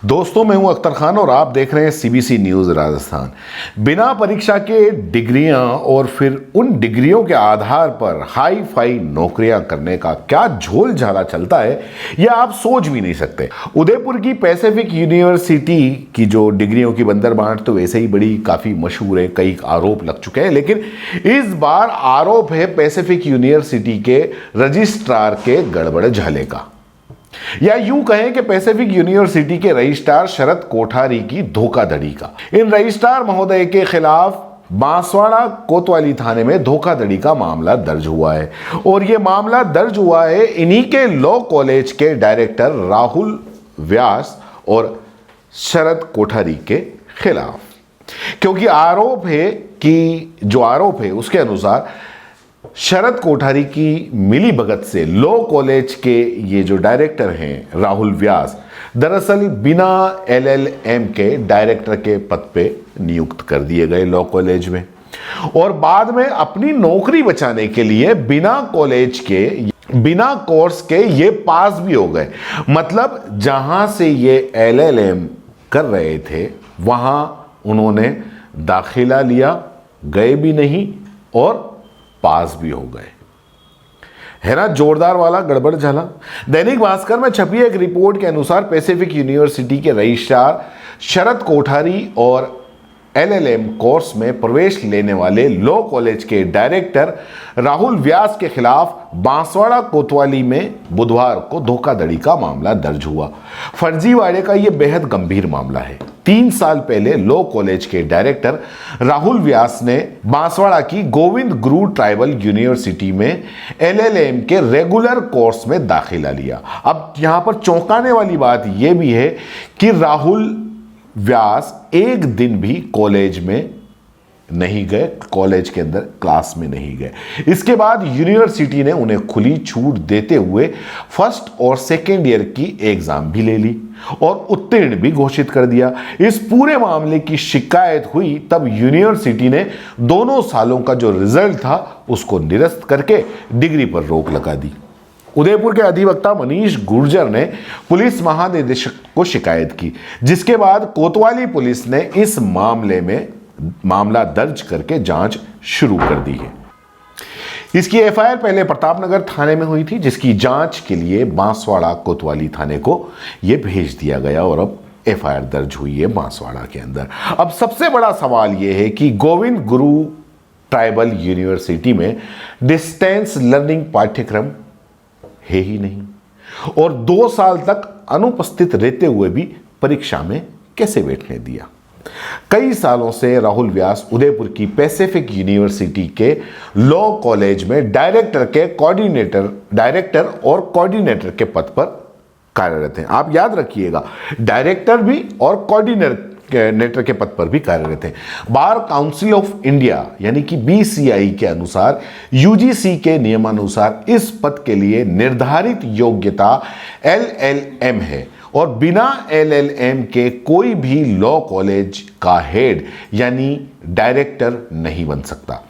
दोस्तों, मैं हूं अख्तर खान और आप देख रहे हैं सीबीसी न्यूज राजस्थान। बिना परीक्षा के डिग्रियां और फिर उन डिग्रियों के आधार पर हाई फाई नौकरियां करने का क्या झोल झाला चलता है, यह आप सोच भी नहीं सकते। उदयपुर की पैसिफिक यूनिवर्सिटी की जो डिग्रियों की बंदरबांट तो वैसे ही बड़ी काफी मशहूर है, कई आरोप लग चुके हैं, लेकिन इस बार आरोप है पैसिफिक यूनिवर्सिटी के रजिस्ट्रार के गड़बड़ झाले का, या यूं कहें कि पैसिफिक यूनिवर्सिटी के रजिस्ट्रार शरद कोठारी की धोखाधड़ी का। इन रजिस्ट्रार महोदय के खिलाफ बांसवाड़ा कोतवाली थाने में धोखाधड़ी का मामला दर्ज हुआ है और यह मामला दर्ज हुआ है इन्हीं के लॉ कॉलेज के डायरेक्टर राहुल व्यास और शरद कोठारी के खिलाफ, क्योंकि आरोप है उसके अनुसार शरद कोठारी की मिली भगत से लॉ कॉलेज के ये जो डायरेक्टर हैं राहुल व्यास, दरअसल बिना एलएलएम के डायरेक्टर के पद पे नियुक्त कर दिए गए लॉ कॉलेज में, और बाद में अपनी नौकरी बचाने के लिए बिना कोर्स के ये पास भी हो गए। मतलब जहां से ये एलएलएम कर रहे थे वहां उन्होंने दाखिला लिया, गए भी नहीं और पास भी हो गए। है ना जोरदार वाला गड़बड़ झाला। दैनिक भास्कर में छपी एक रिपोर्ट के अनुसार पैसिफिक यूनिवर्सिटी के रजिस्ट्रार शरद कोठारी और एलएलएम कोर्स में प्रवेश लेने वाले लॉ कॉलेज के डायरेक्टर राहुल व्यास के खिलाफ बांसवाड़ा कोतवाली में बुधवार को धोखाधड़ी का मामला दर्ज हुआ। फर्जीवाड़े का यह बेहद गंभीर मामला है। 3 साल पहले लॉ कॉलेज के डायरेक्टर राहुल व्यास ने बांसवाड़ा की गोविंद गुरु ट्राइबल यूनिवर्सिटी में एलएलएम के रेगुलर कोर्स में दाखिला लिया। अब यहां पर चौंकाने वाली बात यह भी है कि राहुल व्यास एक दिन भी कॉलेज में नहीं गए, कॉलेज के अंदर क्लास में नहीं गए। इसके बाद यूनिवर्सिटी ने उन्हें खुली छूट देते हुए फर्स्ट और सेकेंड ईयर की एग्जाम भी ले ली और उत्तीर्ण भी घोषित कर दिया। इस पूरे मामले की शिकायत हुई तब यूनिवर्सिटी ने दोनों सालों का जो रिजल्ट था उसको निरस्त करके डिग्री पर रोक लगा दी। उदयपुर के अधिवक्ता मनीष गुर्जर ने पुलिस महानिदेशक को शिकायत की, जिसके बाद कोतवाली पुलिस ने इस मामला दर्ज करके जांच शुरू कर दी है। इसकी एफआईआर पहले प्रतापनगर थाने में हुई थी, जिसकी जांच के लिए बांसवाड़ा कोतवाली थाने को यह भेज दिया गया और अब एफआईआर दर्ज हुई है बांसवाड़ा के अंदर। अब सबसे बड़ा सवाल यह है कि गोविंद गुरु ट्राइबल यूनिवर्सिटी में डिस्टेंस लर्निंग पाठ्यक्रम है ही नहीं और 2 साल तक अनुपस्थित रहते हुए भी परीक्षा में कैसे बैठने दिया। कई सालों से राहुल व्यास उदयपुर की पैसिफिक यूनिवर्सिटी के लॉ कॉलेज में डायरेक्टर और कोऑर्डिनेटर के पद पर कार्यरत हैं। आप याद रखिएगा, डायरेक्टर भी और कोऑर्डिनेटर के पद पर भी कार्यरत हैं। बार काउंसिल ऑफ इंडिया यानी कि बीसीआई के अनुसार यूजीसी के नियमानुसार इस पद के लिए निर्धारित योग्यता एलएलएम है और बिना एलएलएम के कोई भी लॉ कॉलेज का हेड यानी डायरेक्टर नहीं बन सकता।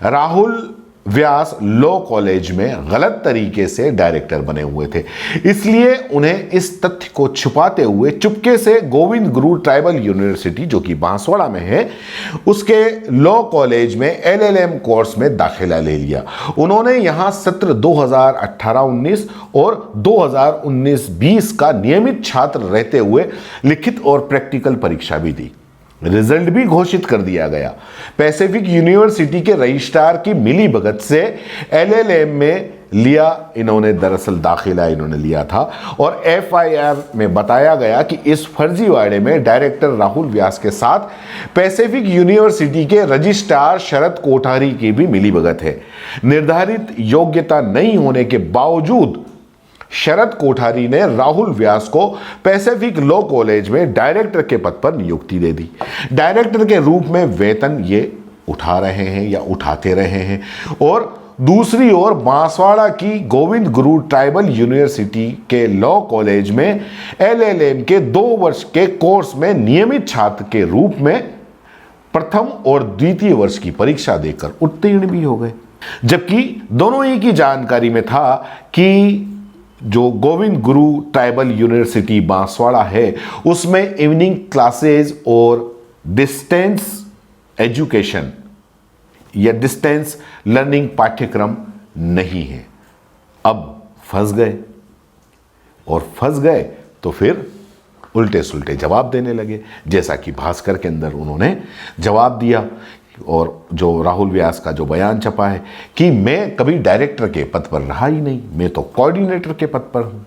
राहुल व्यास लॉ कॉलेज में गलत तरीके से डायरेक्टर बने हुए थे, इसलिए उन्हें इस तथ्य को छुपाते हुए चुपके से गोविंद गुरु ट्राइबल यूनिवर्सिटी जो कि बांसवाड़ा में है उसके लॉ कॉलेज में एलएलएम कोर्स में दाखिला ले लिया। उन्होंने यहां सत्र 2018-19 और 2019-20 का नियमित छात्र रहते हुए लिखित और प्रैक्टिकल परीक्षा भी दी। रिजल्ट भी घोषित कर दिया गया। पैसिफिक यूनिवर्सिटी के रजिस्ट्रार की मिली भगत से एलएलएम में दरअसल दाखिला इन्होंने लिया था और एफआईआर में बताया गया कि इस फर्जीवाड़े में डायरेक्टर राहुल व्यास के साथ पैसिफिक यूनिवर्सिटी के रजिस्ट्रार शरद कोठारी की भी मिली भगत है। निर्धारित योग्यता नहीं होने के बावजूद शरद कोठारी ने राहुल व्यास को पैसिफिक लॉ कॉलेज में डायरेक्टर के पद पर नियुक्ति दे दी। डायरेक्टर के रूप में वेतन ये उठा रहे हैं या उठाते रहे हैं और दूसरी ओर बांसवाड़ा की गोविंद गुरु ट्राइबल यूनिवर्सिटी के लॉ कॉलेज में एलएलएम के 2 वर्ष के कोर्स में नियमित छात्र के रूप में प्रथम और द्वितीय वर्ष की परीक्षा देकर उत्तीर्ण भी हो गए, जबकि दोनों ही की जानकारी में था कि जो गोविंद गुरु ट्राइबल यूनिवर्सिटी बांसवाड़ा है, उसमें इवनिंग क्लासेस और डिस्टेंस एजुकेशन या डिस्टेंस लर्निंग पाठ्यक्रम नहीं है। अब फंस गए, और फंस गए तो फिर उल्टे सुल्टे जवाब देने लगे, जैसा कि भास्कर के अंदर उन्होंने जवाब दिया। और जो राहुल व्यास का जो बयान छपा है कि मैं कभी डायरेक्टर के पद पर रहा ही नहीं, मैं तो कोऑर्डिनेटर के पद पर हूं,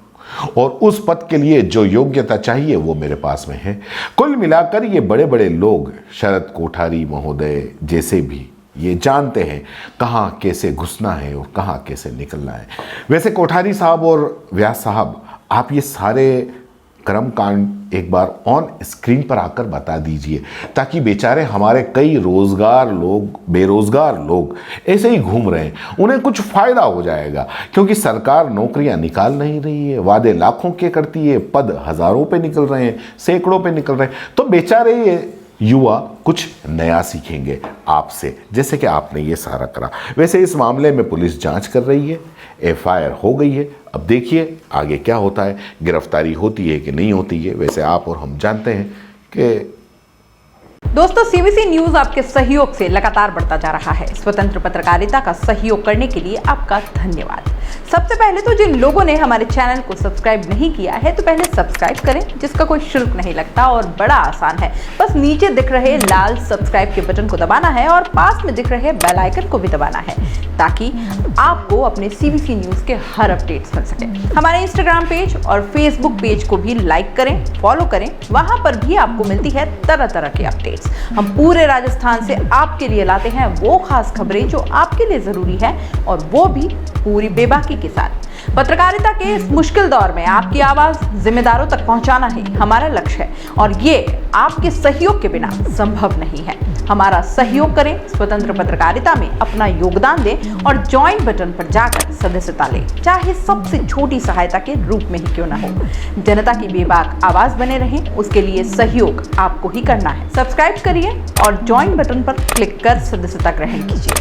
और उस पद के लिए जो योग्यता चाहिए वो मेरे पास में है। कुल मिलाकर ये बड़े बड़े लोग, शरद कोठारी महोदय जैसे भी, ये जानते हैं कहाँ कैसे घुसना है और कहाँ कैसे निकलना है। वैसे कोठारी साहब और व्यास साहब, आप ये सारे कर्मकांड एक बार ऑन स्क्रीन पर आकर बता दीजिए, ताकि बेचारे हमारे कई रोजगार लोग, बेरोजगार लोग ऐसे ही घूम रहे हैं, उन्हें कुछ फायदा हो जाएगा। क्योंकि सरकार नौकरियां निकाल नहीं रही है, वादे लाखों के करती है, पद हजारों पे निकल रहे हैं, सैकड़ों पे निकल रहे हैं, तो बेचारे ये युवा कुछ नया सीखेंगे आपसे, जैसे कि आपने ये सारा करा। वैसे इस मामले में पुलिस जांच कर रही है, एफआईआर हो गई है। अब देखिए आगे क्या होता है, गिरफ्तारी होती है कि नहीं होती है। वैसे आप और हम जानते हैं कि दोस्तों, सीबीसी न्यूज आपके सहयोग से लगातार बढ़ता जा रहा है। स्वतंत्र पत्रकारिता का सहयोग करने के लिए आपका धन्यवाद। सबसे पहले तो जिन लोगों ने हमारे चैनल को सब्सक्राइब नहीं किया है, तो पहले सब्सक्राइब करें, जिसका कोई शुल्क नहीं लगता और बड़ा आसान है। बस नीचे दिख रहे लाल सब्सक्राइब के बटन को दबाना है और पास में दिख रहे बेल आइकन को भी दबाना है, ताकि आपको अपने सीबीसी न्यूज के हर अपडेट्स मिल सके। हमारे इंस्टाग्राम पेज और फेसबुक पेज को भी लाइक करें, फॉलो करें, वहां पर भी आपको मिलती है तरह तरह की अपडेट्स। हम पूरे राजस्थान से आपके लिए लाते हैं वो खास खबरें जो आपके लिए जरूरी है, और वो भी पूरी बेबाकी के साथ। पत्रकारिता के इस मुश्किल दौर में आपकी आवाज जिम्मेदारों तक पहुंचाना ही हमारा लक्ष्य है, और ये आपके सहयोग के बिना संभव नहीं है। हमारा सहयोग करें, स्वतंत्र पत्रकारिता में अपना योगदान दें और ज्वाइन बटन पर जाकर सदस्यता लें, चाहे सबसे छोटी सहायता के रूप में ही क्यों ना हो। जनता की बेबाक आवाज बने रहें, उसके लिए सहयोग आपको ही करना है। सब्सक्राइब करिए और ज्वाइन बटन पर क्लिक कर सदस्यता ग्रहण कीजिए।